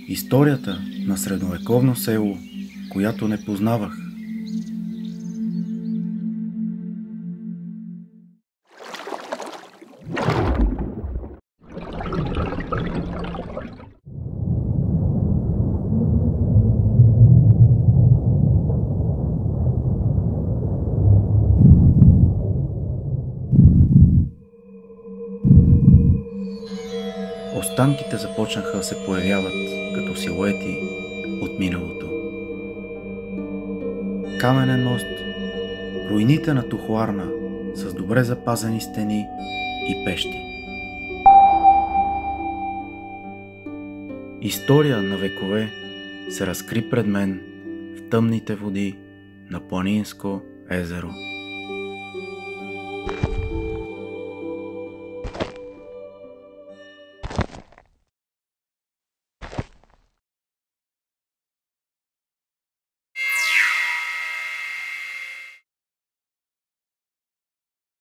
Историята на средновековно село, която не познавах. Останките започнаха да се появяват като силуети от миналото. Каменен мост, руините на тухларна с добре запазени стени и пещи. История на векове се разкри пред мен в тъмните води на планинско езеро.